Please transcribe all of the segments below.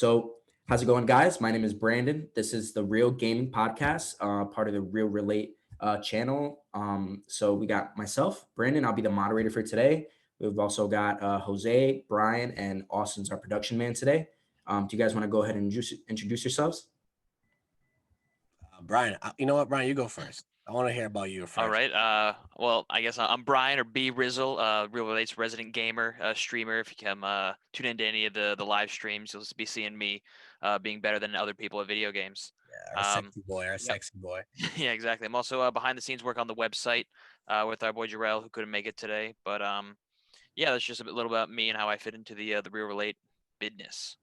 So, how's it going, guys? My name is Brandon. This is the Real Gaming Podcast, part of the Real Relate channel. So, we got myself, Brandon. I'll be the moderator for today. We've also got Jose, Brian, and Austin's our production man today. Do you guys want to go ahead and introduce yourselves? Brian, you know what, Brian, you go first. I want to hear about you All first. right. Well, I guess I'm Brian or B Rizzle, Real Relates resident gamer, streamer. If you come tune into any of the live streams, you'll be seeing me being better than other people at video games. Our sexy boy, our Yep. sexy boy. Yeah, exactly. I'm also behind the scenes work on the website with our boy Jarrell, who couldn't make it today. But yeah, that's just a little about me and how I fit into the Real Relate business.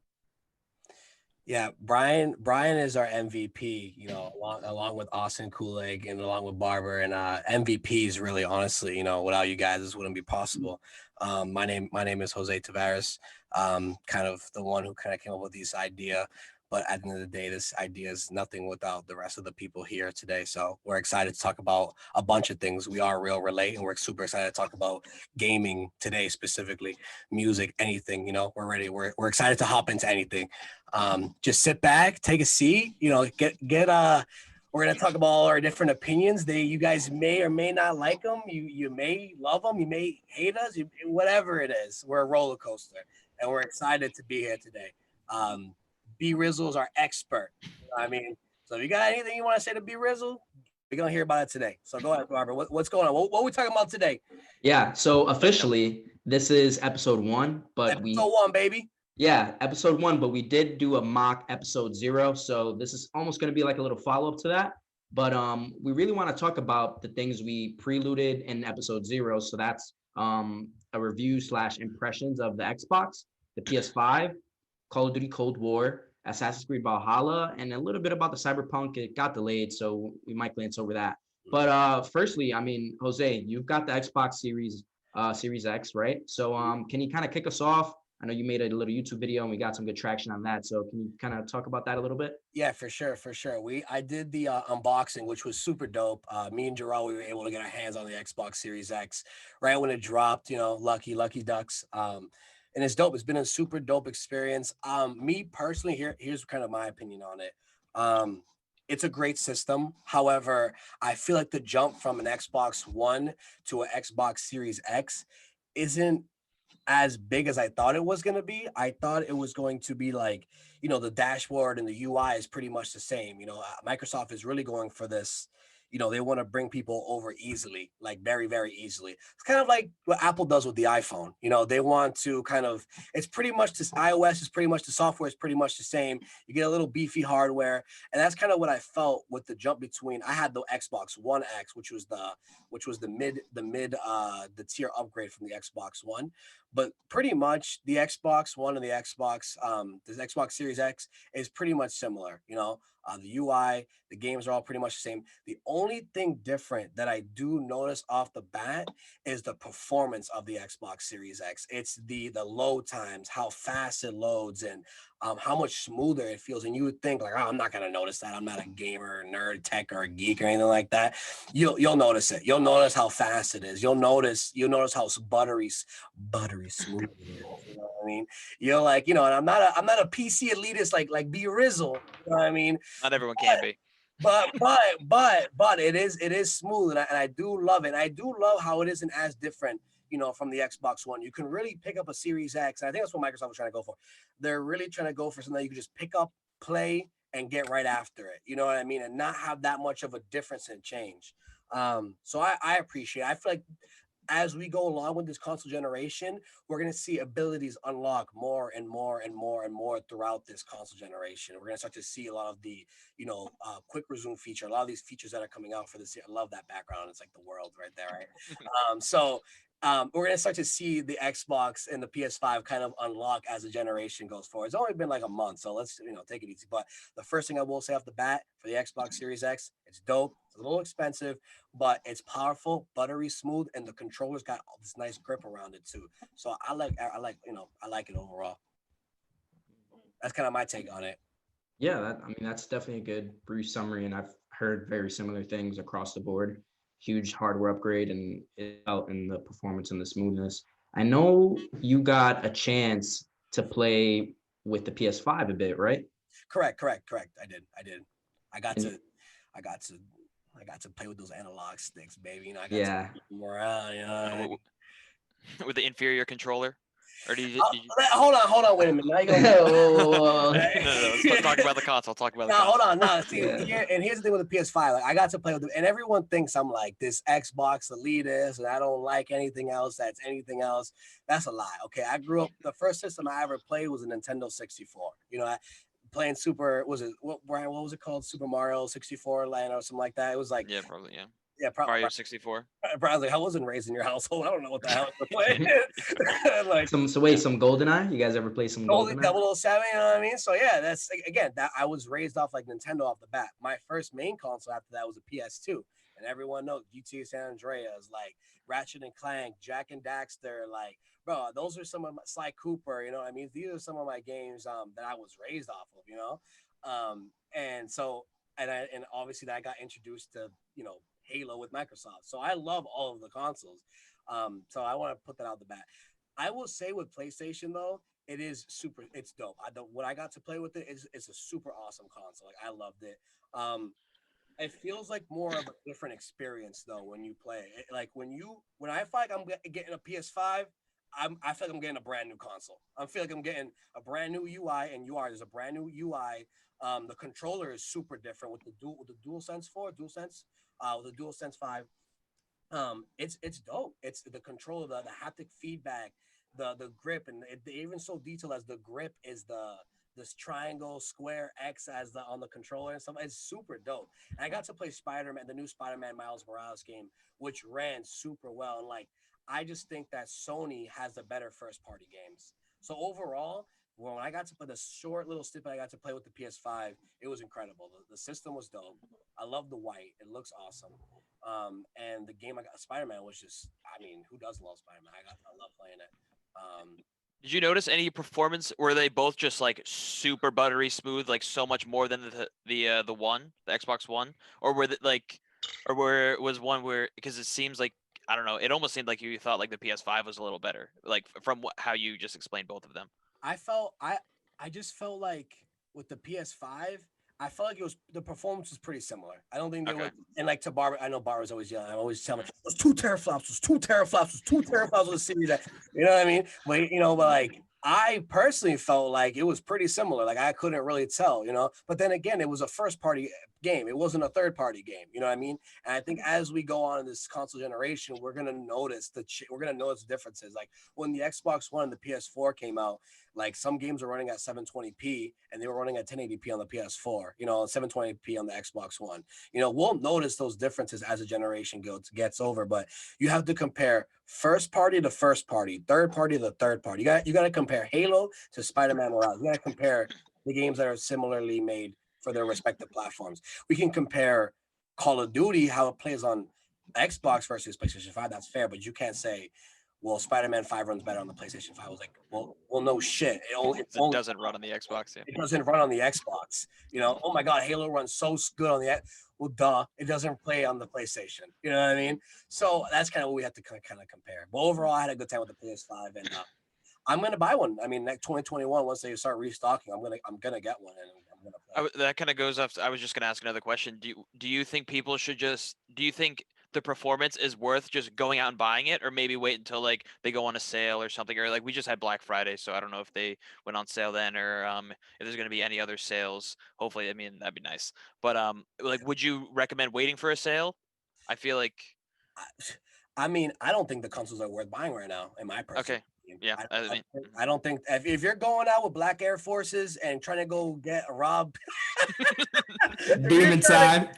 Yeah, Brian is our MVP, along with Austin Kulig and along with Barber and MVPs really honestly, without you guys this wouldn't be possible. My name is Jose Tavares. Kind of the one who kind of came up with this idea. But at the end of the day, this idea is nothing without the rest of the people here today. So we're excited to talk about a bunch of things. We are Real Relate, and we're super excited to talk about gaming today, specifically music, anything. We're ready. We're excited to hop into anything. Just sit back, take a seat. We're gonna talk about all our different opinions. You guys may or may not like them. You may love them. You may hate us. Whatever it is, we're a roller coaster, and we're excited to be here today. B Rizzle is our expert. So if you got anything you want to say to B Rizzle, we're gonna hear about it today. So go ahead, Barbara. What's going on? What are we talking about today? Yeah. So officially, this is episode 1, but episode 1, baby. Yeah, episode 1, but we did do a mock episode 0, so this is almost going to be like a little follow-up to that. But we really want to talk about the things we preluded in episode 0. So that's a review / impressions of the Xbox, the PS5, Call of Duty Cold War, Assassin's Creed Valhalla, and a little bit about the Cyberpunk. It got delayed, so we might glance over that. But firstly, Jose, you've got the Xbox Series X, right? So can you kind of kick us off? I know you made a little YouTube video and we got some good traction on that. So can you kind of talk about that a little bit? Yeah, for sure. I did the unboxing, which was super dope. Me and Jarrell, we were able to get our hands on the Xbox Series X right when it dropped, lucky ducks. And it's dope. It's been a super dope experience. Me personally, here's kind of my opinion on it. It's a great system. However, I feel like the jump from an Xbox One to an Xbox Series X isn't as big as I thought it was going to be. I thought it was going to be like, the dashboard and the UI is pretty much the same. Microsoft is really going for this. They want to bring people over easily, like very, very easily. It's kind of like what Apple does with the iPhone. They want to it's pretty much this iOS is pretty much the software is pretty much the same. You get a little beefy hardware. And that's kind of what I felt with the jump between, I had the Xbox One X, which was the tier upgrade from the Xbox One. But pretty much the Xbox One and the Xbox Series X is pretty much similar. The UI, the games are all pretty much the same. The only thing different that I do notice off the bat is the performance of the Xbox Series X. It's the load times, how fast it loads, and how much smoother it feels. And you would think like, oh, I'm not gonna notice that. I'm not a gamer, nerd, tech, or a geek or anything like that. You'll notice it. You'll notice how fast it is. You'll notice how buttery smooth it is. You know what I mean? You're like, and I'm not a PC elitist like B Rizzle. You know what I mean? Not everyone can be. But it is smooth, and I do love it. I do love how it isn't as different, from the Xbox One. You can really pick up a Series X, and I think that's what Microsoft was trying to go for. They're really trying to go for something that you can just pick up, play, and get right after it. You know what I mean? And not have that much of a difference and change. So I appreciate it. I feel like as we go along with this console generation, we're going to see abilities unlock more and more and more and more throughout this console generation. We're going to start to see a lot of the, quick resume feature, a lot of these features that are coming out for this year. I love that background. It's like the world right there, right? We're going to start to see the Xbox and the PS5 kind of unlock as the generation goes forward. It's only been like a month, so let's, take it easy. But the first thing I will say off the bat for the Xbox Series X, it's dope. It's a little expensive, but it's powerful, buttery smooth, and the controller's got all this nice grip around it too. So I like it overall. That's kind of my take on it. Yeah, that's definitely a good brief summary, and I've heard very similar things across the board. Huge hardware upgrade and it out in the performance and the smoothness. I know you got a chance to play with the PS5 a bit, right? Correct. I did. I got And to, I got to, I got to play with those analog sticks, baby. You know, I got to yeah. move around. You know, With the inferior controller, or did you? hold on, wait a minute. Now you gonna Whoa. No. Let's talk about the console. Talk about the Now, hold console. on. Now, see, Yeah. here's the thing with the PS5. Like, I got to play with it, and everyone thinks I'm like this Xbox elitist, and I don't like anything else that's anything else. That's a lie. Okay, I grew up. The first system I ever played was a Nintendo 64. You know, playing Super. Was it what? Brian, what was it called? Super Mario 64 Land or something like that. It was like, Yeah, probably. Yeah, yeah, probably. Mario 64. Probably. I wasn't raised in your household. I don't know what the hell to play. Like, Some GoldenEye. You guys ever play some Only GoldenEye? 007, you know what I mean? So yeah, that's again that I was raised off like Nintendo off the bat. My first main console after that was a PS2, and everyone knows GTA San Andreas, like Ratchet and Clank, Jack and Daxter, like bro, those are some of my Sly Cooper, you know what I mean? These are some of my games that I was raised off of, you know, and so and obviously that I got introduced to Halo with Microsoft, so I love all of the consoles. So I want to put that out the bat. I will say with PlayStation though, it is super. It's dope. What I got to play with it is it's a super awesome console. Like I loved it. Um, it feels like more of a different experience though when you play it. Like when I feel like I'm getting a PS5, I feel like I'm getting a brand new console. I feel like I'm getting a brand new UI and UR. There's a brand new UI. The controller is super different with the Dual Sense 5. It's dope. It's the control, the haptic feedback, the grip, and they even so detailed as the grip is this triangle, square, X as the on the controller and stuff. It's super dope. And I got to play Spider-Man, the new Spider-Man Miles Morales game, which ran super well. And like I just think that Sony has the better first party games. So overall, when I got to play the short little snippet I got to play with the PS5, it was incredible. The system was dope. I love the white. It looks awesome. And the game I got Spider-Man was just, I mean, who doesn't love Spider-Man? I love playing it. Did you notice any performance? Were they both just like super buttery smooth, like so much more than the one, the Xbox One, or were they like, or where was one where because it seems like I don't know, it almost seemed like you thought like the PS5 was a little better, like from how you just explained both of them. I just felt like with the PS5, I felt like it was the performance was pretty similar. I don't think they Okay. would and like to Barbara, I know Barbara's always yelling. I always tell me Mhm. those two teraflops, those two teraflops, those two teraflops of the series that you know what I mean? But like I personally felt like it was pretty similar. Like I couldn't really tell, you know. But then again, it was a first party game. It wasn't a third party game. You know what I mean? And I think as we go on in this console generation, we're gonna notice we're gonna notice differences. Like when the Xbox One and the PS4 came out, like some games were running at 720p and they were running at 1080p on the PS4, 720p on the Xbox One. We'll notice those differences as a generation gets over, but you have to compare first party to first party, third party to third party. You got to compare Halo to Spider-Man Morales. You got to compare the games that are similarly made for their respective platforms. We can compare Call of Duty, how it plays on Xbox versus PlayStation 5. That's fair, but you can't say, well, Spider-Man 5 runs better on the PlayStation 5. I was like, well, no shit. It doesn't run on the Xbox. Yeah. It doesn't run on the Xbox. Oh my God, Halo runs so good on the well, duh, it doesn't play on the PlayStation. You know what I mean? So that's kind of what we have to kind of compare. But overall, I had a good time with the PS5, and I'm gonna buy one. I mean, like 2021, once they start restocking, I'm gonna get one, and I'm gonna play. That kind of goes off. I was just gonna ask another question. Do you think people should just? Do you think the performance is worth just going out and buying it, or maybe wait until like they go on a sale or something, or like we just had Black Friday, so I don't know if they went on sale then, or if there's gonna be any other sales. Hopefully, I mean that'd be nice. But like, would you recommend waiting for a sale? I feel like I mean, I don't think the consoles are worth buying right now, in my personal okay, opinion. yeah. I mean, I don't think if you're going out with black Air Forces and trying to go get robbed, Demon time.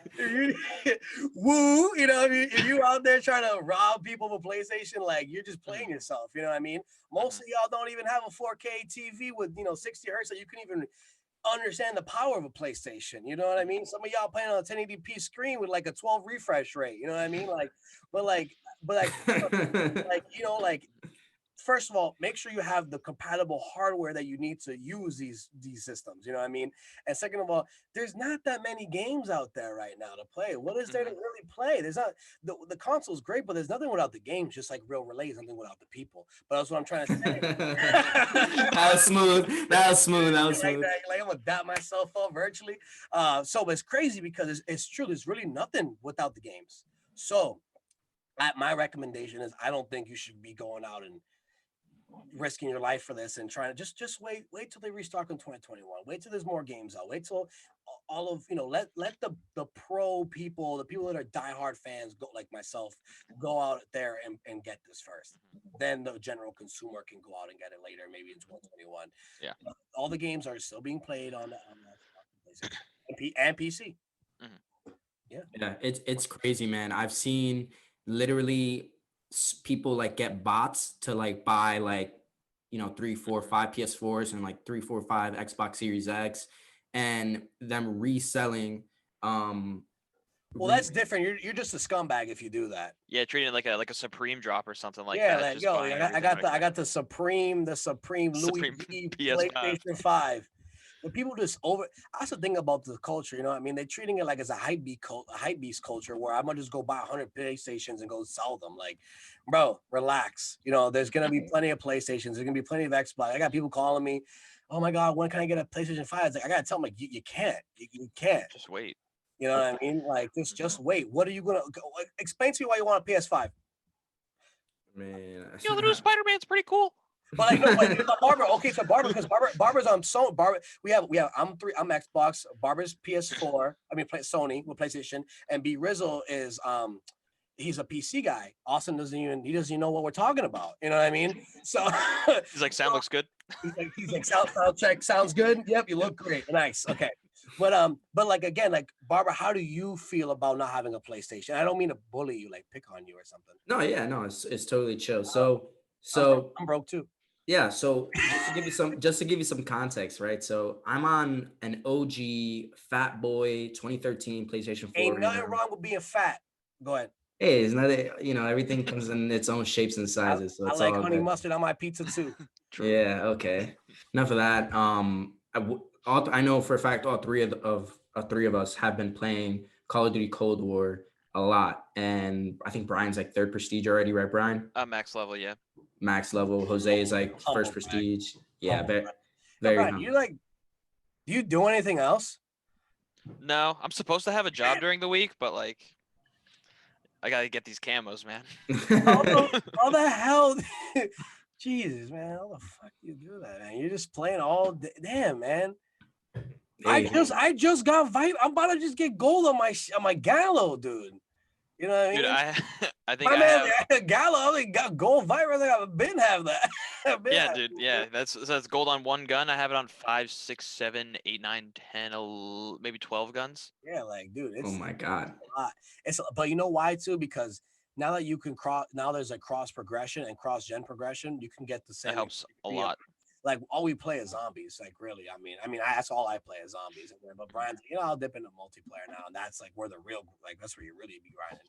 woo, I mean, if you out there trying to rob people with PlayStation, like you're just playing yourself, you know what I mean? Most of y'all don't even have a 4K TV with 60 hertz, so you can even understand the power of a PlayStation. You know what I mean? Some of y'all playing on a 1080p screen with like a 12 refresh rate. You know what I mean? Like first of all, make sure you have the compatible hardware that you need to use these systems. You know what I mean? And second of all, there's not that many games out there right now to play. What is there to really play? There's not the console's great, but there's nothing without the games. Just like real relay is nothing without the people. But that's what I'm trying to say. That was smooth. That was smooth. That was Like smooth. that, like I'm gonna dot myself up virtually. So it's crazy because it's true. There's really nothing without the games. So my recommendation is I don't think you should be going out and risking your life for this and trying to just wait till they restock in 2021. Wait till there's more games out. Wait till all of let the pro people, the people that are diehard fans, go like myself, go out there and get this first. Then the general consumer can go out and get it later, maybe in 2021. Yeah. All the games are still being played on PlayStation and PC. Yeah, it's crazy, man. I've seen literally people like get bots to like buy like 3, 4, 5 PS4s and like 3, 4, 5 Xbox Series X, and them reselling. Well, that's different. You're just a scumbag if you do that. Yeah, treating it like a Supreme drop or something like Yeah, that. like, Just yo, buying I everything got right the Supreme Louis Supreme V PS5. PlayStation 5. But people just that's the thing about the culture, you know what I mean? They're treating it like it's a hype beast culture where I'm gonna just go buy 100 PlayStations and go sell them. Like, bro, relax. There's gonna be plenty of PlayStations. There's gonna be plenty of Xbox. I got people calling me, oh my God, when can I get a PlayStation 5? It's like, I gotta tell them, like, you can't. You can't. Just wait. You know what I mean? Like, just wait. What are you gonna explain to me why you want a PS5? Man, The new Spider-Man's pretty cool. But I know, but Barbara. Okay, so because Barbara's on Sony. We have. I'm Xbox. Barbara's PS4. I mean, Sony with PlayStation, and B Rizzle is he's a PC guy. Austin doesn't even know what we're talking about. You know what I mean? So He's like, sound looks good. He's like sound check sounds good. Yep, you look great. Nice. Okay. But like again, like Barbara, how do you feel about not having a PlayStation? I don't mean to bully you, like pick on you or something. No, yeah, no, it's totally chill. So I'm broke too. yeah, so just to give you some context, right? So I'm on an OG Fat Boy 2013 PlayStation 4. Ain't nothing wrong with being fat. Go ahead. Hey, it's not everything comes in its own shapes and sizes. So I it's like all honey good. mustard on my pizza too. Yeah, okay. Enough of that. I know for a fact all three of us have been playing Call of Duty Cold War a lot, and I think Brian's like 3rd prestige already, right, Brian? Max level, yeah. Max level. Jose is like first prestige. Yeah, very, Brian, humble. do you do anything else? No, I'm supposed to have a job during the week, but like, I gotta get these camos, man. How the hell? Jesus, man, how the fuck do you do that, man? You're just playing all day. Damn, man. Hey. I just got vibe. I'm about to just get gold on my Gallo, dude. You know what I mean? Dude, I think my I man, have Gallo, I only got gold vibe. I think I've been have that. yeah, dude. Yeah, that's gold on one gun. I have it on 5, 6, 7, 8, 9, 10, maybe 12 guns. Yeah, like, dude, it's Oh my God. a lot. But you know why too? Because now that you can there's a cross progression and cross gen progression. You can get the same. It helps a lot. Like all we play is zombies. Like really, I mean, that's all I play is zombies. But Brian's, I'll dip into multiplayer now, and that's like where the real, like that's where you really be grinding.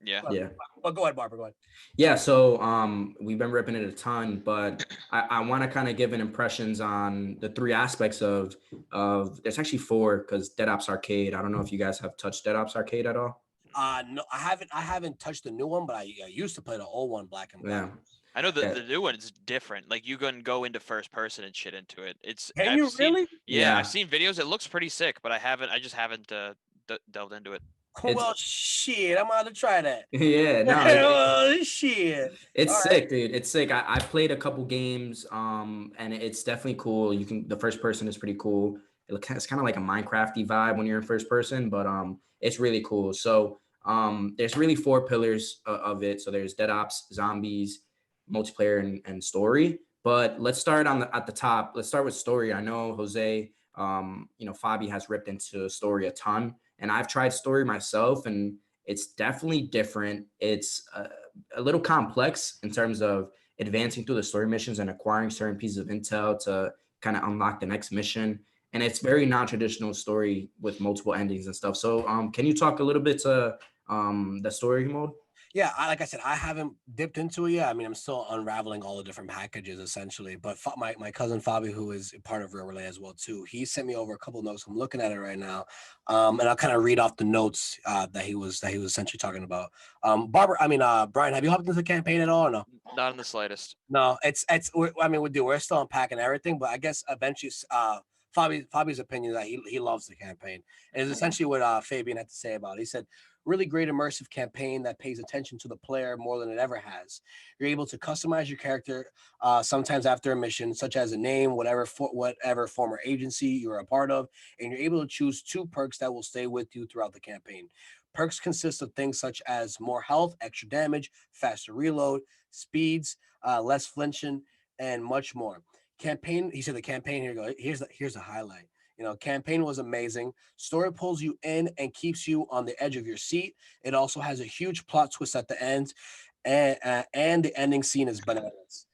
You know what I mean? Yeah. But go ahead, Barbara. Go ahead. Yeah. So we've been ripping it a ton, but I want to kind of give an impressions on the 3 aspects of there's actually 4 because Dead Ops Arcade. I don't know if you guys have touched Dead Ops Arcade at all. No, I haven't touched the new one, but I used to play the old one, Black and Black. Yeah. I know the new one is different. Like you can go into first person and shit into it. Really? Yeah, I've seen videos. It looks pretty sick, but I just haven't delved into it. Well, shit, I'm about to try that. Yeah, no. Shit. It's all sick, right. Dude. It's sick. I played a couple games, and it's definitely cool. The first person is pretty cool. It's kind of like a Minecrafty vibe when you're in first person, but it's really cool. So there's really 4 pillars of it. So there's Dead Ops, zombies, multiplayer, and story. But let's start at the top. Let's start with story. I know Jose, Fabi has ripped into story a ton, and I've tried story myself, and it's definitely different. It's a little complex in terms of advancing through the story missions and acquiring certain pieces of intel to kind of unlock the next mission. And it's very non-traditional story with multiple endings and stuff. So can you talk a little bit to the story mode? Yeah, like I said, I haven't dipped into it yet. I mean, I'm still unraveling all the different packages essentially. But my cousin Fabi, who is part of Real Relay as well too, he sent me over a couple notes. I'm looking at it right now, and I'll kind of read off the notes that he was essentially talking about. Brian, have you hopped into the campaign at all or no? Not in the slightest. No, we're still unpacking everything, but I guess eventually, Fabi's opinion is that he loves the campaign. And is essentially what Fabian had to say about it. He said, really great immersive campaign that pays attention to the player more than it ever has. You're able to customize your character sometimes after a mission, such as a name, whatever former agency you're a part of, and you're able to choose 2 perks that will stay with you throughout the campaign. Perks consist of things such as more health, extra damage, faster reload, speeds, less flinching, and much more. Campaign, he said the campaign, here you go. Here's the highlight. Campaign was amazing. Story pulls you in and keeps you on the edge of your seat. It also has a huge plot twist at the end, and the ending scene is bananas.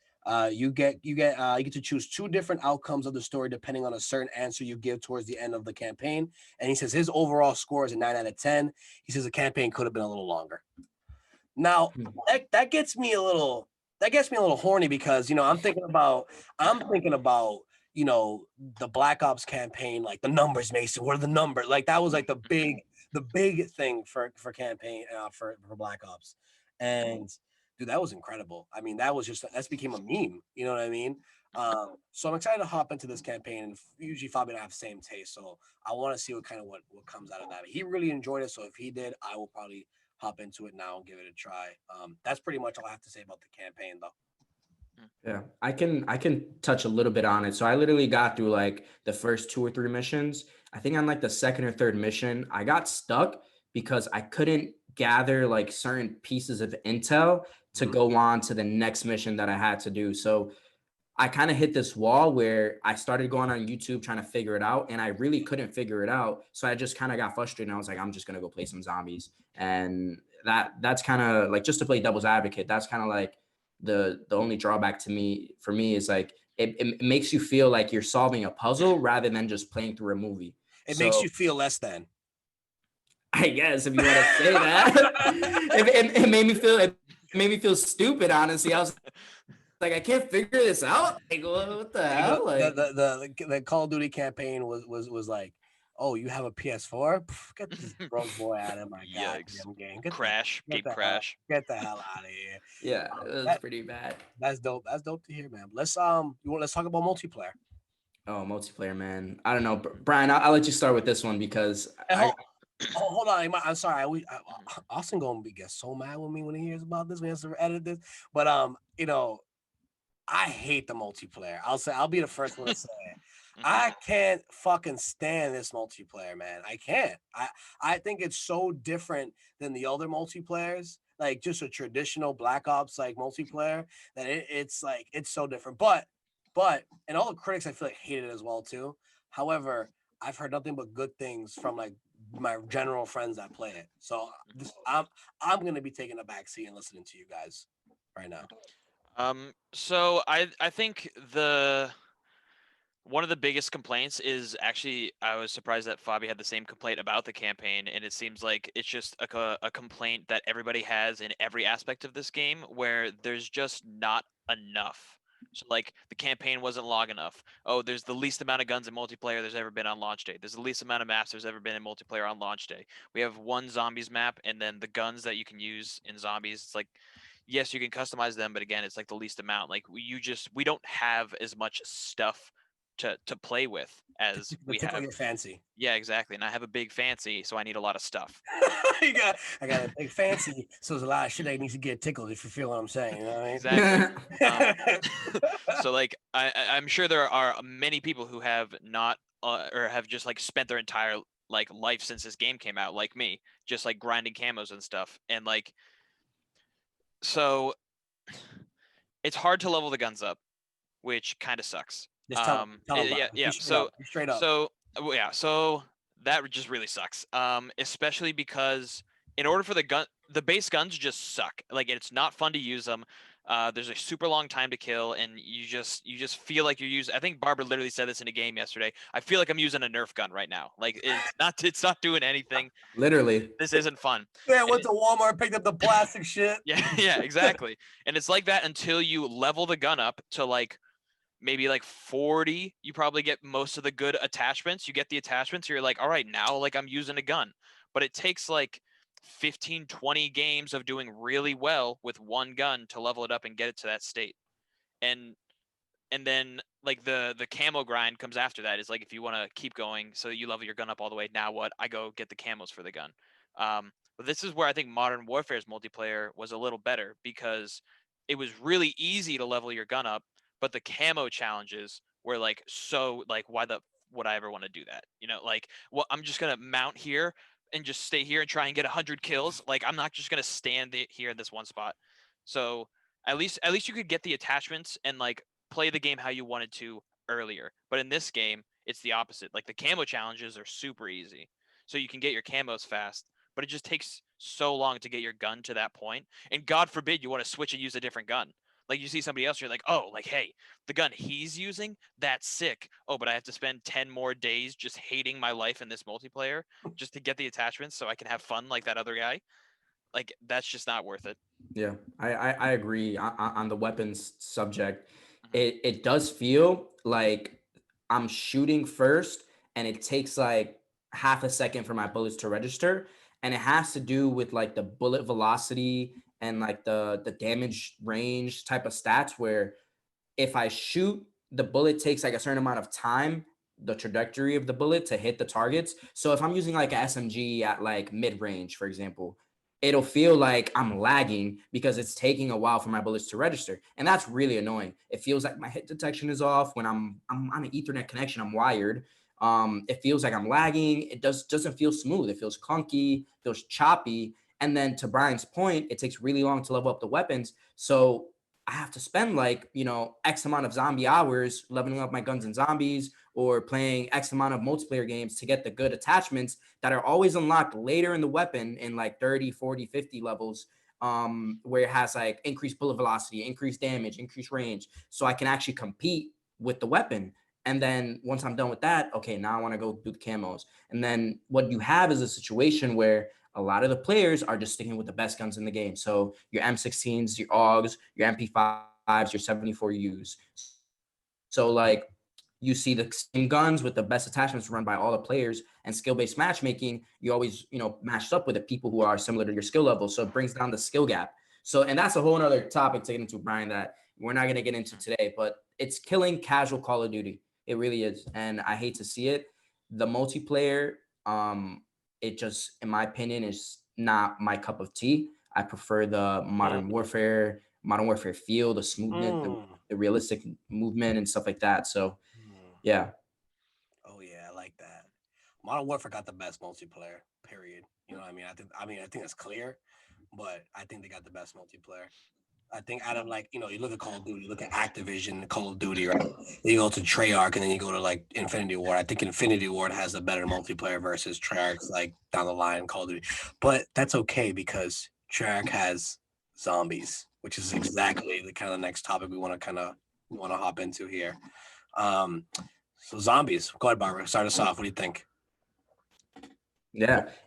You get to choose 2 different outcomes of the story depending on a certain answer you give towards the end of the campaign. And he says his overall score is a 9 out of 10. He says the campaign could have been a little longer. Now that gets me a little horny because I'm thinking about the Black Ops campaign, like the numbers, Mason. What are the numbers? Like that was like the big thing for campaign for Black Ops, and dude, that was incredible. I mean, that's became a meme. You know what I mean? So I'm excited to hop into this campaign, and usually Fabi and I have the same taste, so I want to see what comes out of that. He really enjoyed it, so if he did, I will probably hop into it now and give it a try. That's pretty much all I have to say about the campaign, though. Yeah, I can touch a little bit on it. So I literally got through like the first 2 or 3 missions. I think on like the second or third mission, I got stuck because I couldn't gather like certain pieces of intel to go on to the next mission that I had to do. So I kind of hit this wall where I started going on YouTube trying to figure it out, and I really couldn't figure it out. So I just kind of got frustrated, and I was like, I'm just gonna go play some zombies. And that's kind of like, just to play devil's advocate, that's kind of like the only drawback for me is like it makes you feel like you're solving a puzzle rather than just playing through a movie. It makes you feel less than. I guess if you want to say that, it made me feel stupid. Honestly, I was like, I can't figure this out. Like, what the hell? Like, The Call of Duty campaign was like, oh, you have a PS4? Get this broke boy out of my goddamn game. Crash. Get the hell out of here. yeah, it was pretty bad. That's dope. That's dope to hear, man. Let's let's talk about multiplayer. Oh, multiplayer, man. I don't know, Brian. I'll let you start with this one because hold on. I'm sorry. Austin gonna get so mad with me when he hears about this. We have to edit this, but I hate the multiplayer. I'll be the first one to say it. I can't fucking stand this multiplayer, man. I can't. I think it's so different than the other multiplayers, like just a traditional Black Ops like multiplayer, that it's like it's so different. But and all the critics I feel like hate it as well too. However, I've heard nothing but good things from like my general friends that play it. So I'm gonna be taking a backseat and listening to you guys right now. So I think one of the biggest complaints is actually, I was surprised that Fabi had the same complaint about the campaign, and it seems like it's just a complaint that everybody has in every aspect of this game, where there's just not enough. So like the campaign wasn't long enough. Oh, there's the least amount of guns in multiplayer there's ever been on launch day. There's the least amount of maps there's ever been in multiplayer on launch day. We have one zombies map, and then the guns that you can use in zombies, it's like, yes, you can customize them, but again, it's like the least amount. Like we don't have as much stuff to play with as we have. Your fancy. Yeah, exactly. And I have a big fancy, so I need a lot of stuff. I got a big fancy, so there's a lot of shit that needs to get tickled, if you feel what I'm saying. You know what I mean? Exactly. So like I'm sure there are many people who have not or have just like spent their entire like life since this game came out, like me, just like grinding camos and stuff. And like, so it's hard to level the guns up, which kind of sucks. Just tell them yeah. So straight up. So that just really sucks. Especially because in order for the base guns just suck. Like, it's not fun to use them. There's a super long time to kill, and you just feel like you're using. I think Barbara literally said this in a game yesterday. I feel like I'm using a Nerf gun right now. Like it's not doing anything. Literally. This isn't fun. Yeah, I And went to Walmart, picked up the plastic shit. yeah, exactly. And it's like that until you level the gun up to like maybe like 40. You probably get most of the good attachments. You get the attachments, you're like, all right, now like I'm using a gun. But it takes like 15, 20 games of doing really well with one gun to level it up and get it to that state. And then like the camo grind comes after that. Is like if you want to keep going, so you level your gun up all the way. Now what? I go get the camos for the gun. But this is where I think Modern Warfare's multiplayer was a little better because it was really easy to level your gun up, but the camo challenges were like so like why the would I ever want to do that? You know, like well I'm just gonna mount here and just stay here and try and get 100 kills. Like I'm not just gonna stand here in this one spot. So at least you could get the attachments and like play the game how you wanted to earlier. But in this game, it's the opposite. Like the camo challenges are super easy. So you can get your camos fast, but it just takes so long to get your gun to that point. And God forbid you want to switch and use a different gun. Like you see somebody else, you're like, oh, like, hey, the gun he's using, that's sick. Oh, but I have to spend 10 more days just hating my life in this multiplayer just to get the attachments so I can have fun like that other guy. Like that's just not worth it. Yeah, I agree on the weapons subject. Mhm. It does feel like I'm shooting first, and it takes like half a second for my bullets to register, and it has to do with like the bullet velocity and like the damage range type of stats where if I shoot, the bullet takes like a certain amount of time, the trajectory of the bullet to hit the targets. So if I'm using like a SMG at like mid range, for example, it'll feel like I'm lagging because it's taking a while for my bullets to register. And that's really annoying. It feels like my hit detection is off when I'm on an Ethernet connection, I'm wired. It feels like I'm lagging. It doesn't feel smooth. It feels clunky, feels choppy. And then to Brian's point, it takes really long to level up the weapons. So I have to spend like, X amount of zombie hours leveling up my guns and zombies or playing X amount of multiplayer games to get the good attachments that are always unlocked later in the weapon in like 30, 40, 50 levels, where it has like increased bullet velocity, increased damage, increased range. So I can actually compete with the weapon. And then once I'm done with that, okay, now I want to go do the camos. And then what you have is a situation where a lot of the players are just sticking with the best guns in the game. So your M16s, your AUGs, your MP5s, your 74Us. So like you see the same guns with the best attachments run by all the players and skill-based matchmaking, you always, matched up with the people who are similar to your skill level. So it brings down the skill gap. So, and that's a whole other topic to get into, Brian, that we're not going to get into today, but it's killing casual Call of Duty. It really is. And I hate to see it. The multiplayer, it just, in my opinion, is not my cup of tea. I prefer the Modern Warfare feel, the smoothness, the realistic movement and stuff like that. So yeah. Oh yeah, I like that. Modern Warfare got the best multiplayer. Period. You know what I mean? I think it's clear, but I think they got the best multiplayer. I think out of like, you look at Call of Duty, you look at Activision, Call of Duty, right? Then you go to Treyarch and then you go to like Infinity Ward. I think Infinity Ward has a better multiplayer versus Treyarch's like down the line Call of Duty. But that's okay because Treyarch has zombies, which is exactly the kind of next topic we want to hop into here. So zombies. Go ahead, Barbara. Start us off. What do you think?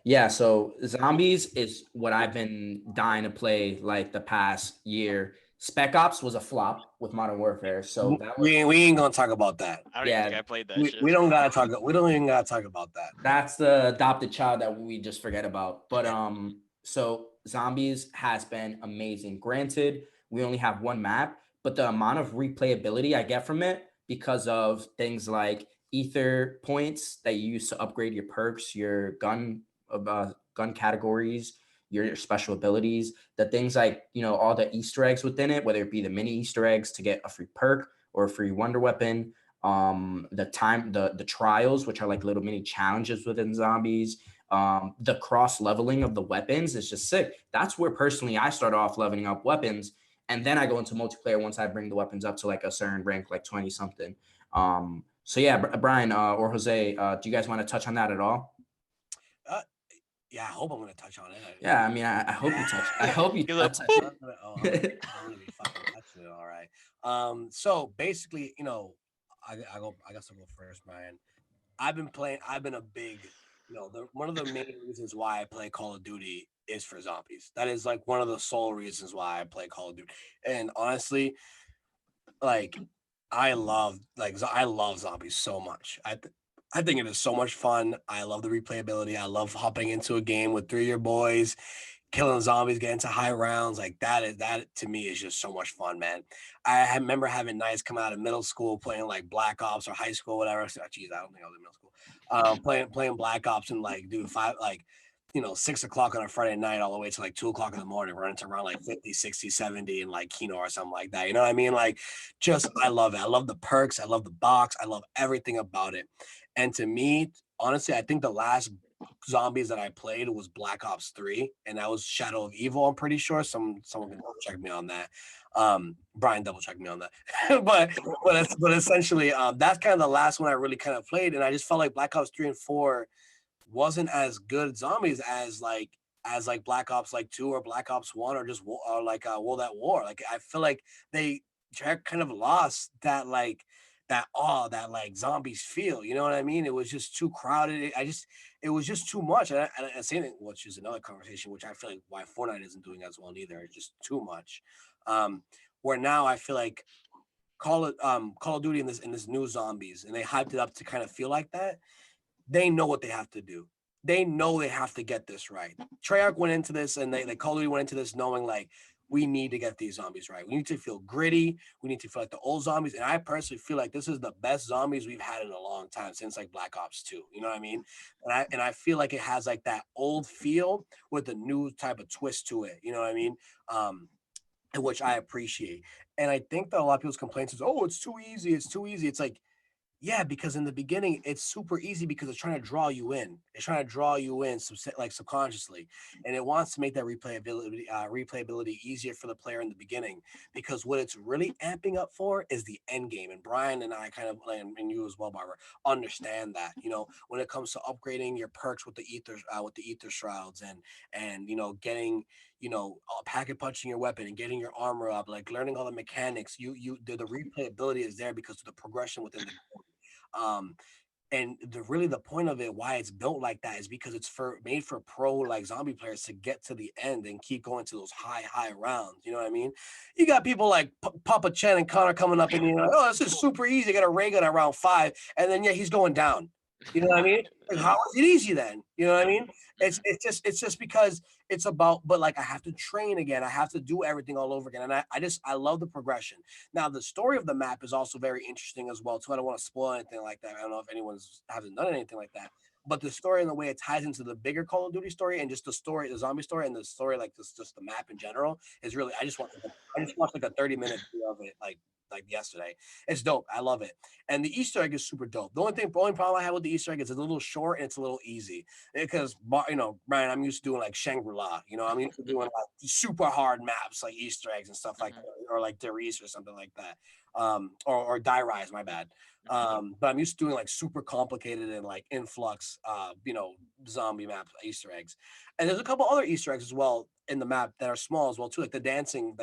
Yeah. So zombies is what I've been dying to play like the past year. Spec Ops was a flop with Modern Warfare. So that was, We ain't gonna talk about that. I don't even think I played that shit. We don't gotta talk. We don't even gotta talk about that. that's the adopted child that we just forget about. But so zombies has been amazing. Granted, we only have one map, but the amount of replayability I get from it because of things like ether points that you use to upgrade your perks, your gun categories, your special abilities, the things like all the Easter eggs within it, whether it be the mini Easter eggs to get a free perk or a free wonder weapon, the trials, which are like little mini challenges within zombies, the cross leveling of the weapons is just sick. That's where personally I start off leveling up weapons, and then I go into multiplayer once I bring the weapons up to like a certain rank, like 20 something. So yeah, Brian or Jose, do you guys want to touch on that at all? Yeah, I hope I'm gonna touch on it. Yeah, I mean, I hope you touch. I hope you touch. I'm gonna be fucking touching it. All right. So basically, I guess I'll go first, Brian. I've been a big, one of the main reasons why I play Call of Duty is for zombies. That is like one of the sole reasons why I play Call of Duty. And honestly, like I love zombies so much. I think it is so much fun. I love the replayability. I love hopping into a game with three of your boys, killing zombies, getting to high rounds. Like that to me is just so much fun, man. Remember having nights come out of middle school playing like Black Ops or high school, whatever. So, geez, I don't think I was in middle school. Playing Black Ops and like dude 6 o'clock on a Friday night all the way to like 2 o'clock in the morning, running to around like 50, 60, 70 in like Kino or something like that. You know what I mean? Like just I love it. I love the perks, I love the box, I love everything about it. And to me, honestly, I think the last zombies that I played was Black Ops 3, and that was Shadow of Evil, I'm pretty sure. Someone can double check me on that. Brian double check me on that. but essentially that's kind of the last one I really kind of played, and I just felt like Black Ops 3 and 4 wasn't as good zombies as Black Ops like 2 or Black Ops 1 or just World at War. Like I feel like they kind of lost that awe that like zombies feel. You know what I mean? It was just too crowded. It was just too much. And same thing, which is another conversation, which I feel like why Fortnite isn't doing as well neither. It's just too much. Where now I feel like Call of Duty in this new zombies, and they hyped it up to kind of feel like that. They know what they have to do. They know they have to get this right. Treyarch went into this, and they Call of Duty went into this knowing like we need to get these zombies right. We need to feel gritty. We need to feel like the old zombies. And I personally feel like this is the best zombies we've had in a long time since like Black Ops 2. You know what I mean? And I feel like it has like that old feel with a new type of twist to it. You know what I mean? And which I appreciate. And I think that a lot of people's complaints is, oh, it's too easy. It's too easy. It's like, yeah, because in the beginning it's super easy because it's trying to draw you in. It's trying to draw you in like subconsciously, and it wants to make that replayability easier for the player in the beginning. Because what it's really amping up for is the end game. And Brian and I kind of, and you as well, Barbara, understand that. When it comes to upgrading your perks with the ether shrouds and getting packet punching your weapon and getting your armor up, like learning all the mechanics. The replayability is there because of the progression within the game. And the point of it, why it's built like that, is because it's made for pro like zombie players to get to the end and keep going to those high rounds. You know what I mean? You got people like Papa Chen and Connor coming up and you're like, oh, this is super easy. Get a ray gun at round 5, and then he's going down. You know what I mean? Like, how is it easy then? You know what I mean? It's just because it's about, but like I have to train again. I have to do everything all over again. And I love the progression. Now the story of the map is also very interesting as well too. I don't want to spoil anything like that. I don't know if anyone's hasn't done anything like that. But the story and the way it ties into the bigger Call of Duty story and just the story, the zombie story, and the story like this, just the map in general is really. I just watched like a 30-minute video of it like yesterday. It's dope. I love it. And the Easter egg is super dope. The only problem I have with the Easter egg is it's a little short and it's a little easy because Brian, I'm used to doing like Shangri-La. I'm used to doing like super hard maps like Easter eggs and stuff like that, or like Darius or something like that, or Die Rise. My bad. But I'm used to doing like super complicated and like influx, zombie maps, Easter eggs. And there's a couple other Easter eggs as well in the map that are small as well too, like the dancing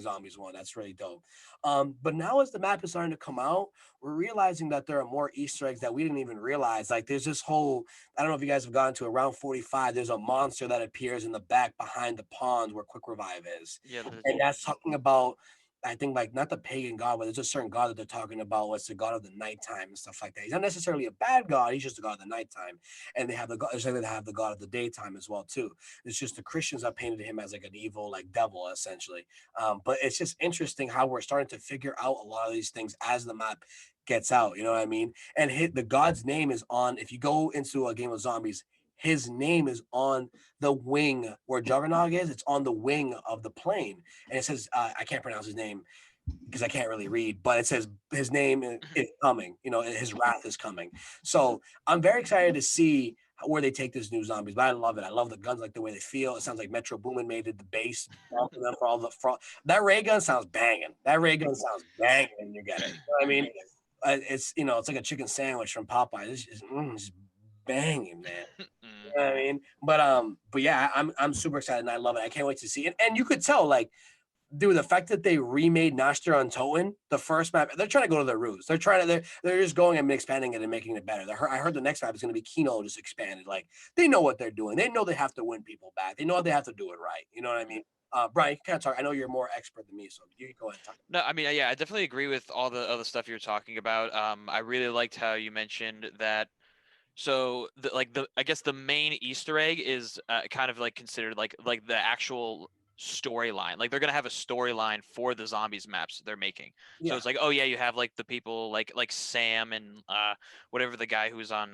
zombies one. That's really dope. But now as the map is starting to come out, we're realizing that there are more Easter eggs that we didn't even realize. Like there's this whole, I don't know if you guys have gotten to around 45. There's a monster that appears in the back behind the pond where Quick Revive is, Yeah, and that's talking about. I think like not the pagan god, but there's a certain god that they're talking about. What's the god of the nighttime and stuff like that. He's not necessarily a bad god. He's just the god of the nighttime. And they have the god. They have the god of the daytime as well too. It's just the Christians have painted him as like an evil like devil essentially. But it's just interesting how we're starting to figure out a lot of these things as the map gets out. You know what I mean? And the god's name is on. If you go into a game of zombies, his name is on the wing where Juggernaut is. It's on the wing of the plane, and it says I can't pronounce his name because I can't really read, but it says his name is coming. His wrath is coming. So I'm very excited to see where they take this new zombies. But I love it. I love the guns, like the way they feel. It sounds like Metro Boomin made it the base for them for all the that ray gun sounds banging. That ray gun sounds banging when you get it. You know what I mean? It's it's like a chicken sandwich from Popeye. It's just banging, man. You know what I mean? But yeah, I'm super excited and I love it. I can't wait to see it. And you could tell, like, dude, the fact that they remade Nostr on Toten, the first map, they're trying to go to their roots. They're just going and expanding it and making it better. I heard the next map is going to be Kino just expanded. Like they know what they're doing. They know they have to win people back. They know they have to do it right. You know what I mean? Brian, you can't talk. I know you're more expert than me, so you can go ahead and talk. No, I mean, yeah, I definitely agree with all the other stuff you're talking about. I really liked how you mentioned that. So I guess the main Easter egg is kind of like considered like the actual storyline. Like they're gonna have a storyline for the zombies maps they're making. So Yeah, it's like, oh yeah, you have like the people like Sam and whatever the guy who's on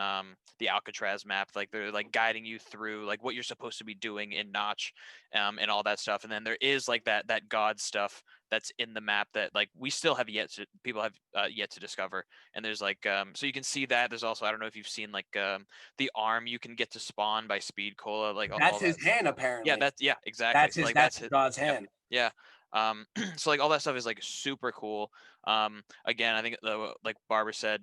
the Alcatraz map. Like they're like guiding you through like what you're supposed to be doing in Notch, and all that stuff. And then there is like that God stuff that's in the map that like we still have people have yet to discover. And there's like so you can see that. There's also, I don't know if you've seen like the arm you can get to spawn by Speed Cola, like all that's that. his hand Yeah, apparently. that's exactly. So like That's that's it. God's Yep. hand. Yeah. So like all that stuff is like super cool. Again, I think like Barbara said,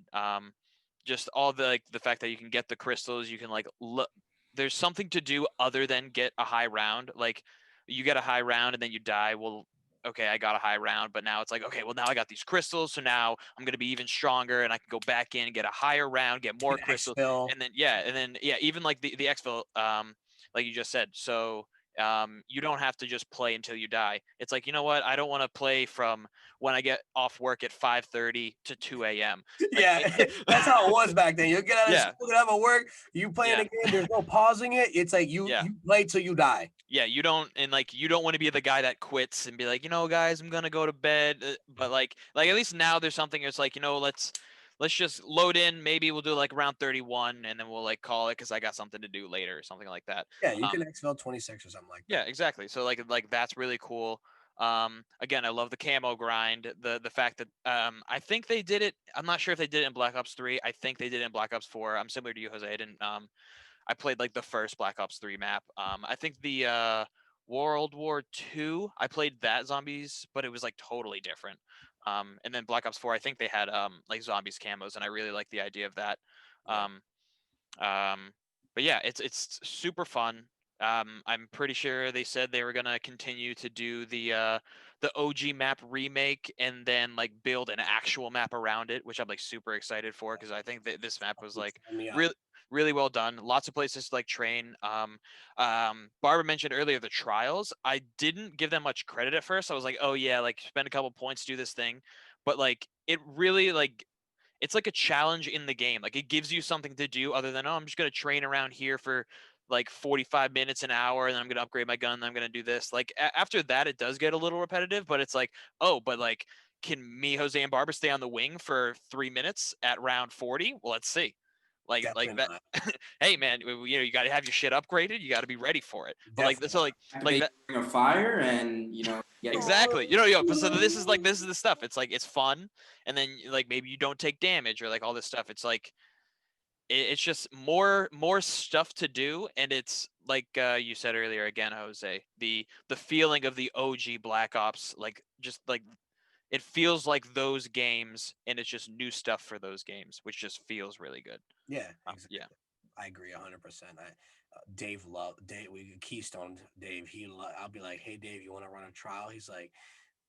just all the like the fact that you can get the crystals, you can like look. There's something to do other than get a high round. Like you get a high round and then you die. Well, okay, I got a high round, but now it's like, okay, well now I got these crystals, so now I'm gonna be even stronger, and I can go back in and get a higher round, get more An crystals, exfil. and then yeah, even like the exfil, like you just said. So you don't have to just play until you die. It's like, you know what? I don't want to play from when I get off work at 5:30 to 2 a.m. Like, Yeah, that's how it was back then. You get out of yeah, school, get out of work, you play in yeah, a game. There's no pausing it. It's like yeah. you play till you die. Yeah, you don't, and like you don't want to be the guy that quits and be like, you know, guys, I'm gonna go to bed. But like at least now there's something. It's like, you know, let's just load in. Maybe we'll do like round 31, and then we'll like call it because I got something to do later or something like that. Yeah, you can exfil 26 or something like Yeah, that. exactly. So like that's really cool. Again, I love the camo grind. The fact that I think they did it. I'm not sure if they did it in Black Ops 3. I think they did it in Black Ops 4. I'm similar to you, Jose. I didn't I played like the first Black Ops 3 map. I think the World War II, I played that zombies, but it was like totally different. And then Black Ops 4, I think they had like zombies camos, and I really like the idea of that. Yeah. Um, um, but yeah, it's super fun. I'm pretty sure they said they were gonna continue to do the OG map remake and then like build an actual map around it, which I'm like super excited for because I think that this map was like Sign me up. really well done. Lots of places to like train. Barbara mentioned earlier the trials. I didn't give them much credit at first. I was like, oh yeah, like spend a couple points, do this thing, but like it really like it's like a challenge in the game. Like it gives you something to do other than, oh, I'm just gonna train around here for like 45 minutes an hour, and then I'm gonna upgrade my gun, and I'm gonna do this. Like after that, it does get a little repetitive, but it's like, oh, but like, can me, Jose, and Barbara stay on the wing for 3 minutes at round 40? Well, let's see. Like Definitely that. not. Hey man, you know you got to have your shit upgraded. You got to be ready for it. But like Definitely so like Activate that. a fire and get Exactly. You know, but so this is the stuff. It's like it's fun, and then like maybe you don't take damage or like all this stuff. It's like it's just more stuff to do, and it's like you said earlier again, Jose, the feeling of the OG Black Ops, like just like it feels like those games, and it's just new stuff for those games, which just feels really good. Yeah, exactly. Yeah. I agree 100%. Dave. We Keystone Dave. I'll be like, hey Dave, you want to run a trial? He's like,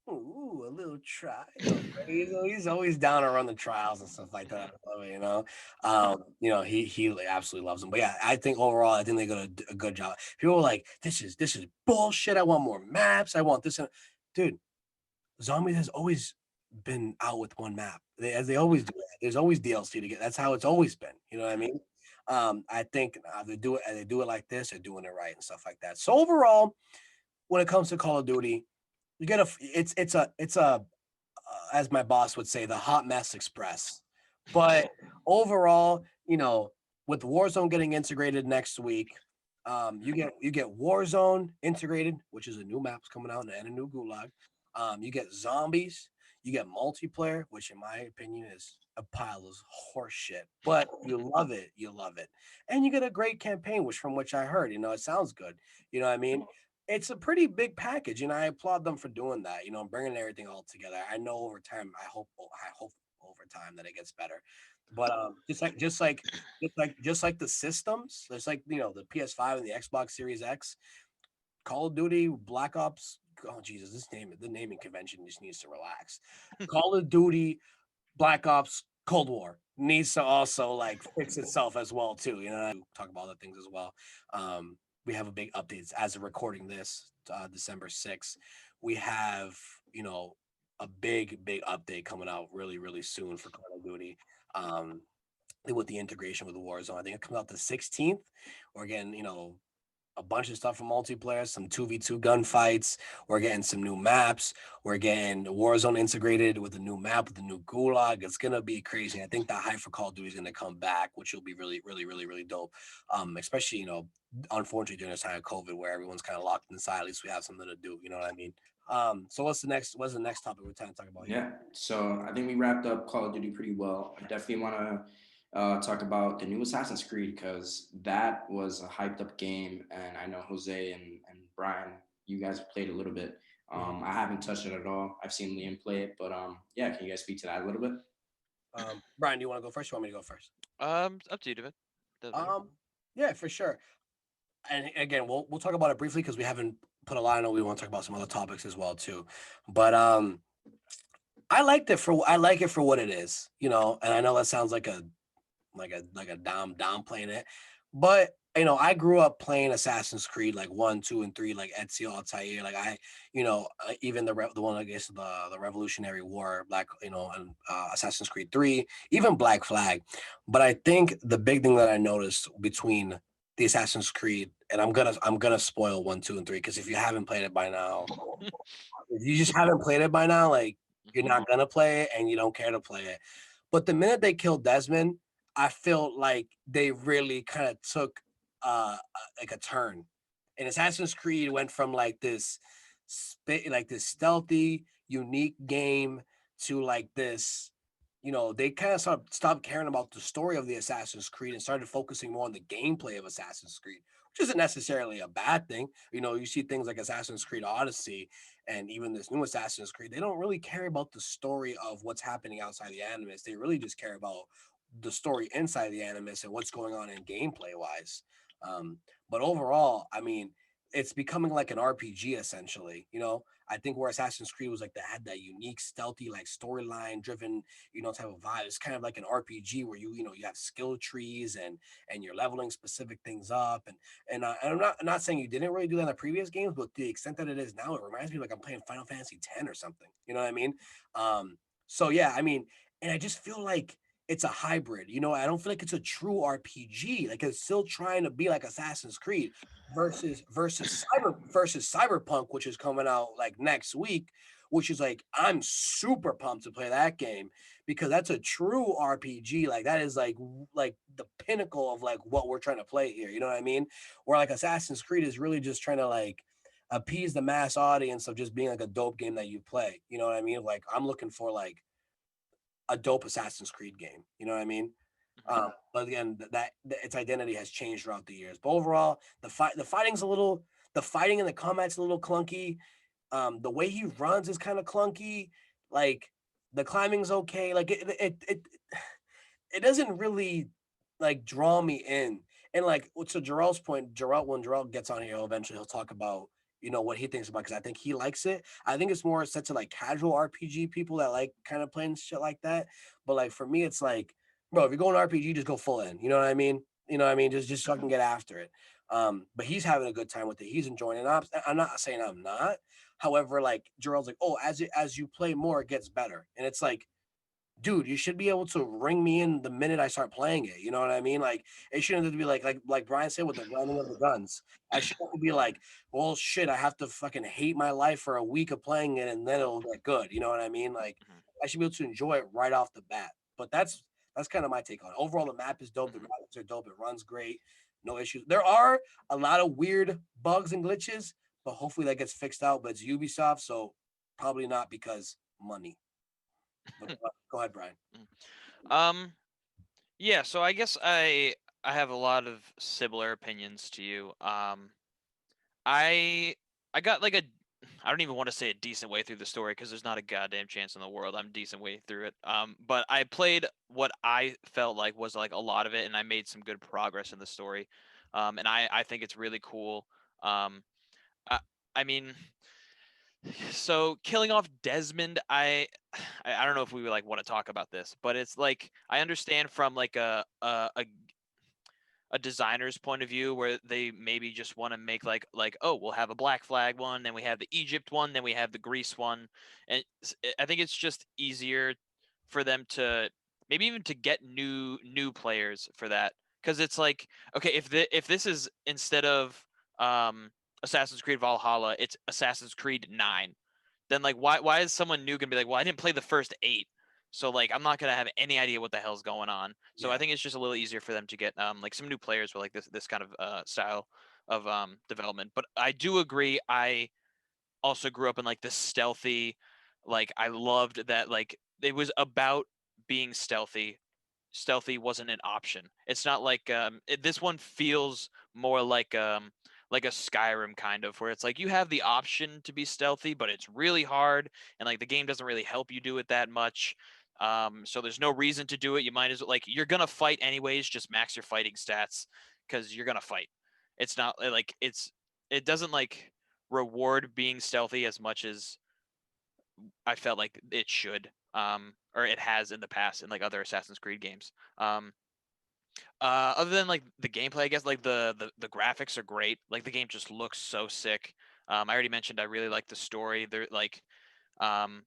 ooh, a little trial. He's always down to run the trials and stuff like that. I love it, he absolutely loves them. But yeah, I think overall, I think they got a good job. People are like, this is bullshit. I want more maps. I want this. Dude, Zombies has always been out with one map. As they always do. There's always DLC to get. That's how it's always been. You know what I mean? I think they do it like this. They're doing it right and stuff like that. So overall, when it comes to Call of Duty, you get it's a as my boss would say, the hot mess express. But overall, with Warzone getting integrated next week, you get Warzone integrated, which is a new map's coming out and a new gulag. You get zombies, you get multiplayer, which in my opinion is a pile of horse shit, but you love it, and you get a great campaign, from which I heard, it sounds good. You know what I mean? It's a pretty big package, and I applaud them for doing that. Bringing everything all together. I know over time, I hope over time that it gets better. But just like the systems, there's like the PS5 and the Xbox Series X, Call of Duty, Black Ops, oh Jesus, the naming convention just needs to relax. Call of Duty Black Ops Cold War needs to also like fix itself as well too. You know, talk about other things as well. Um, we have a big updates as of recording this December 6th. We have you know a big update coming out really soon for Call of Duty. Um, with the integration with the Warzone, I think it comes out the 16th. Or again, a bunch of stuff for multiplayer, some 2v2 gunfights. We're getting some new maps. We're getting Warzone integrated with a new map, with the new Gulag. It's gonna be crazy. I think the hype for Call of Duty is gonna come back, which will be really dope. Especially, unfortunately during this time of COVID where everyone's kind of locked inside, at least we have something to do. You know what I mean? So what's the next topic we're trying to talk about here? Yeah. So I think we wrapped up Call of Duty pretty well. I definitely want to talk about the new Assassin's Creed because that was a hyped up game, and I know Jose and Brian, you guys played a little bit. I haven't touched it at all. I've seen Liam play it, but yeah, can you guys speak to that a little bit? Brian, do you want to go first? You want me to go first? Up to you, David. Doesn't matter. Yeah, for sure. And again, we'll talk about it briefly because we haven't put a line on it. We want to talk about some other topics as well too. But I like it for what it is, and I know that sounds like a downplaying it, but I grew up playing Assassin's Creed like 1, 2, and 3, like Ezio Altair, like even the one I guess the Revolutionary War, Black, and Assassin's Creed 3, even Black Flag. But I think the big thing that I noticed between the Assassin's Creed, and I'm gonna spoil 1, 2, and 3 because if you haven't played it by now, if you just haven't played it by now, like you're not gonna play it and you don't care to play it. But the minute they killed Desmond, I felt like they really kind of took like a turn. And Assassin's Creed went from like this stealthy, unique game to like this. They kind of stopped caring about the story of the Assassin's Creed and started focusing more on the gameplay of Assassin's Creed, which isn't necessarily a bad thing. You see things like Assassin's Creed Odyssey and even this new Assassin's Creed, they don't really care about the story of what's happening outside the Animus. They really just care about the story inside the Animus and what's going on in gameplay wise. Um, but overall, I mean, it's becoming like an RPG essentially. I think where Assassin's Creed was like that had that unique, stealthy, like storyline driven, type of vibe. It's kind of like an RPG where you have skill trees and you're leveling specific things up. And I'm not saying you didn't really do that in the previous games, but the extent that it is now, it reminds me like I'm playing Final Fantasy X or something. You know what I mean? So yeah, I mean, and I just feel like it's a hybrid. I don't feel like it's a true RPG. Like it's still trying to be like Assassin's Creed versus Cyberpunk, which is coming out like next week, which is like I'm super pumped to play that game because that's a true RPG. Like that is like the pinnacle of like what we're trying to play here. You know what I mean? Where like Assassin's Creed is really just trying to like appease the mass audience of just being like a dope game that you play. You know what I mean? Like I'm looking for like a dope Assassin's Creed game. You know what I mean? But again, its identity has changed throughout the years. But overall, the fighting and the combat's a little clunky. The way he runs is kind of clunky. Like the climbing's okay. Like it doesn't really like draw me in. And like to Jarrell's point, when Jarrell gets on here, he'll talk about what he thinks about because I think he likes it. I think it's more set to like casual RPG people that like kind of playing shit like that. But like for me, it's like, bro, if you're going RPG, just go full in. You know what I mean? Just fucking get after it. But he's having a good time with it. He's enjoying it. I'm not saying I'm not. However, like Jarrell's like, oh, as you play more, it gets better. And it's like, dude, you should be able to ring me in the minute I start playing it. You know what I mean? Like it shouldn't be like Brian said with the running of the guns. I shouldn't be like, well, shit, I have to fucking hate my life for a week of playing it and then it'll get good. You know what I mean? Like I should be able to enjoy it right off the bat. But that's kind of my take on it. Overall, the map is dope. The graphics are dope. It runs great. No issues. There are a lot of weird bugs and glitches, but hopefully that gets fixed out. But it's Ubisoft, so probably not because money. But go ahead, Brian. Um, yeah. So I guess I have a lot of similar opinions to you. I I got like a I don't even want to say a decent way through the story because there's not a goddamn chance in the world I'm decent way through it. But I played what I felt like was like a lot of it, and I made some good progress in the story. And I think it's really cool. Um, I, I mean, So killing off Desmond, I don't know if we would like want to talk about this, but it's like I understand from like a designer's point of view where they maybe just want to make like oh, we'll have a Black Flag one, then we have the Egypt one, then we have the Greece one, and I think it's just easier for them to maybe even to get new players for that, because it's like okay, if this is instead of um Assassin's Creed Valhalla, it's Assassin's Creed 9, then like why is someone new gonna be like, well, I didn't play the first 8, so like I'm not gonna have any idea what the hell's going on. So I Yeah. think it's just a little easier for them to get like some new players with like this kind of style of development. But I do agree. I also grew up in like this stealthy, like I loved that like it was about being stealthy. Stealthy wasn't an option. It's not like this one feels more like a Skyrim kind of, where it's like you have the option to be stealthy, but it's really hard, and like the game doesn't really help you do it that much. So there's no reason to do it. You might as well, like, you're gonna fight anyways. Just max your fighting stats because you're gonna fight. It's not like it doesn't like reward being stealthy as much as I felt like it should, or it has in the past in like other Assassin's Creed games. Other than like the gameplay, I guess like the graphics are great. Like the game just looks so sick. I already mentioned I really like the story. They're um,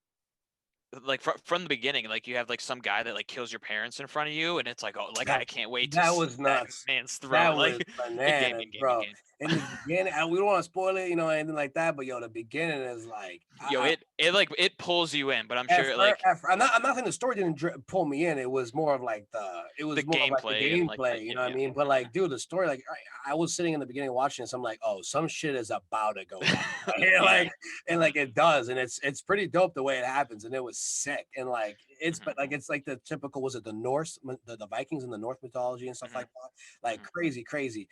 like from the beginning, like you have like some guy that like kills your parents in front of you, and it's like, oh, like That I can't wait to that slit was that nuts. man's throat. That Like was in game, bananas, in game, in bro. game. In the beginning, and we don't want to spoil it, anything like that. But yo, the beginning is like, Yo, it like it pulls you in, but I'm at sure first, like I'm not saying the story didn't pull me in. It was more of like the the gameplay and like gameplay. You know what I yeah. mean? But like, dude, the story, like, I was sitting in the beginning watching this. I'm like, oh, some shit is about to go down. Yeah. Like, and like it does, and it's pretty dope the way it happens, and it was sick. And like, Mhm, but like it's like the typical, was it the Norse, the Vikings and the North mythology and stuff mhm, like that? Like mhm. crazy.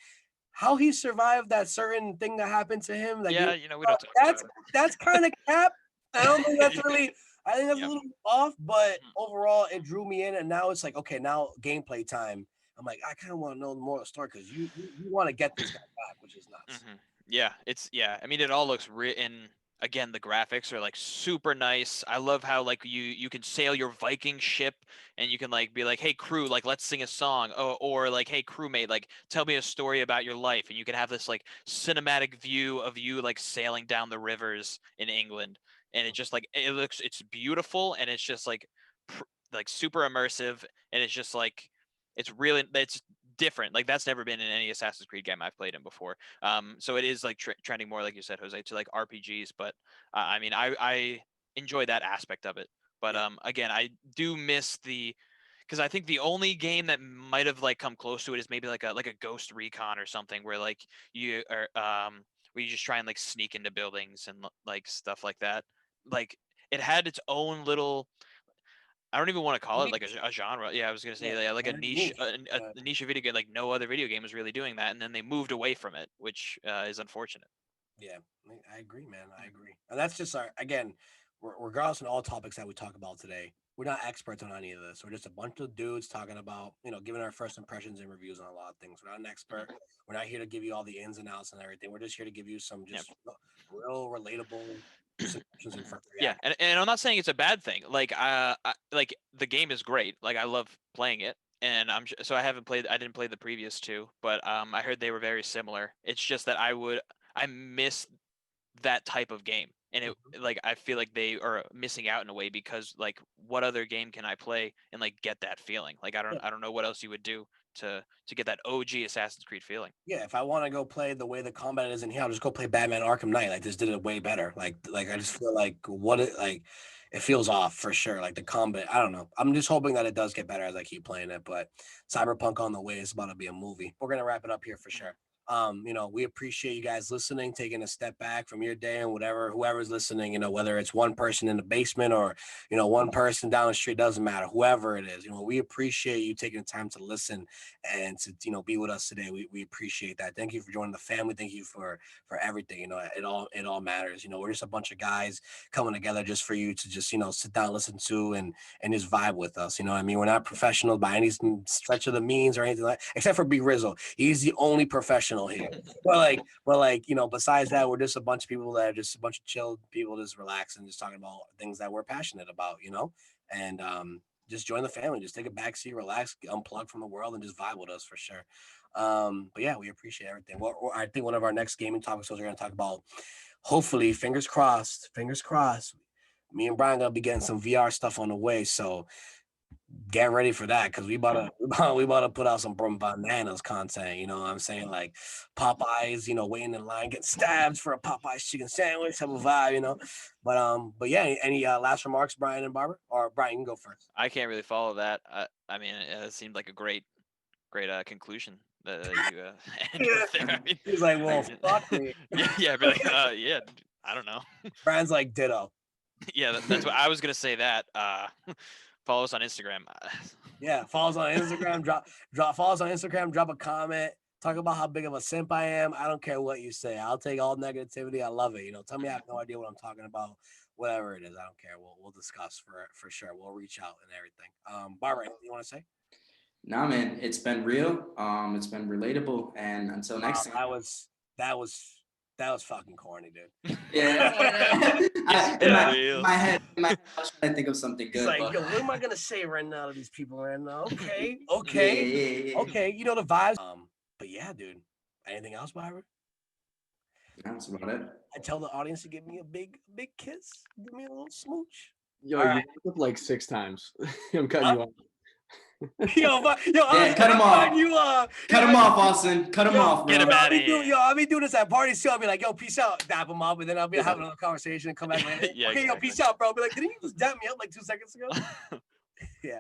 How he survived that certain thing that happened to him, like Yeah, we don't talk that's about that's kind of cap. I don't think that's it. really. I think that's a Yep. little off, but Mhm, overall, it drew me in, and now it's like, okay, now gameplay time. I'm like, I kind of want to know more of the story because you want to get this guy back, which is nuts. Yeah, yeah. I mean, it all looks written. Again, the graphics are like super nice. I love how like you can sail your Viking ship and you can like be like, "Hey crew, like let's sing a song," or like, "Hey crewmate, like tell me a story about your life," and you can have this like cinematic view of you like sailing down the rivers in England, and it just like it's beautiful, and it's just like like super immersive, and it's just like it's different. Like that's never been in any Assassin's Creed game I've played in before. So it is like trending more, like you said, Jose, to like RPGs. But I mean, I enjoy that aspect of it. But Yeah. again, I do miss the because I think the only game that might have like come close to it is maybe like a Ghost Recon or something, where like you are where you just try and like sneak into buildings and like stuff like that. Like it had its own little, I don't even want to call it like a genre. Yeah, I was gonna say Yeah, like a very niche, niche. a niche of video game. Like no other video game was really doing that, and then they moved away from it, which is unfortunate. Yeah, I agree, man. I agree. And that's just our, again, regardless of all topics that we talk about today, we're not experts on any of this. We're just a bunch of dudes talking about, giving our first impressions and reviews on a lot of things. We're not an expert. Mhm. We're not here to give you all the ins and outs and everything. We're just here to give you some Yep. just real relatable just impressions and Mhm. first Yeah, reactions. and I'm not saying it's a bad thing. Like like the game is great. Like I love playing it, and so I didn't play the previous two, but I heard they were very similar. It's just that I miss that type of game, and it Mhm. like I feel like they are missing out in a way, because like what other game can I play and like get that feeling? Like I don't know what else you would do to get that OG Assassin's Creed feeling. Yeah, if I want to go play the way the combat is in here, I'll just go play Batman Arkham Knight. Like this did it way better. Like I just Mhm. feel like it feels off for sure. Like the combat, I don't know. I'm just hoping that it does get better as I keep playing it. But Cyberpunk on the way is about to be a movie. We're gonna wrap it up here for Mhm. sure. We appreciate you guys listening, taking a step back from your day and whoever's listening, whether it's one person in the basement or one person down the street, doesn't matter, whoever it is, we appreciate you taking the time to listen and to be with us today. We appreciate that. Thank you for joining the family. Thank you for everything. It all matters. We're just a bunch of guys coming together just for you to just sit down, listen to, and just vibe with us. You know what I mean? We're not professional by any stretch of the means or anything like, except for B Rizzo. He's the only professional professional here. But you know, besides that, we're just a bunch of people that are just a bunch of chill people, just relaxing, just talking about things that we're passionate about, you know, and just join the family, just take a backseat, relax, unplug from the world, and just vibe with us for sure. But yeah, we appreciate everything. Well, I think one of our next gaming topics is we're going to talk about, hopefully, fingers crossed, me and Brian gonna be getting some VR stuff on the way, so get ready for that, because we about to put out some bananas content. You know what I'm saying? Like Popeyes, you know, waiting in line, getting stabbed for a Popeyes chicken sandwich, have a vibe, you know. But yeah, any last remarks, Brian and Barbara? Or Brian, you can go first. I can't really follow that. I mean, it seemed like a great conclusion that you ended with there. I mean, He's like, well, fuck me. yeah, but like, yeah, I don't know. Brian's like, ditto. Yeah, that's what I was gonna say. That follow us on Instagram. Yeah, follow us on Instagram. Follow us on Instagram. Drop a comment. Talk about how big of a simp I am. I don't care what you say. I'll take all negativity. I love it. You know, tell me I have no idea what I'm talking about. Whatever it is, I don't care. We'll discuss for sure. We'll reach out and everything. Barbara, anything you want to say? Nah, man, it's been real. It's been relatable, and until next time. That was fucking corny, dude. Yeah. In my head, I was trying to think of something good. It's like, but... yo, what am I gonna say right now to these people right now? Okay, Yeah. okay, you know the vibes. But yeah, dude. Anything else, Byron? That's about it. I tell the audience to give me a big kiss. Give me a little smooch. Yo, All you right. up like 6 times. I'm cutting you off. Yeah, cut him off. Cut him off, Austin. Cut him off, bro. Get him out of here. I'll be doing this at parties too. I'll be like, yo, peace out, dap him up, and then I'll be having another conversation and come back later. Yeah, okay, exactly. yo, peace out, bro. I'll be like, didn't you just dap me up like 2 seconds ago? Yeah.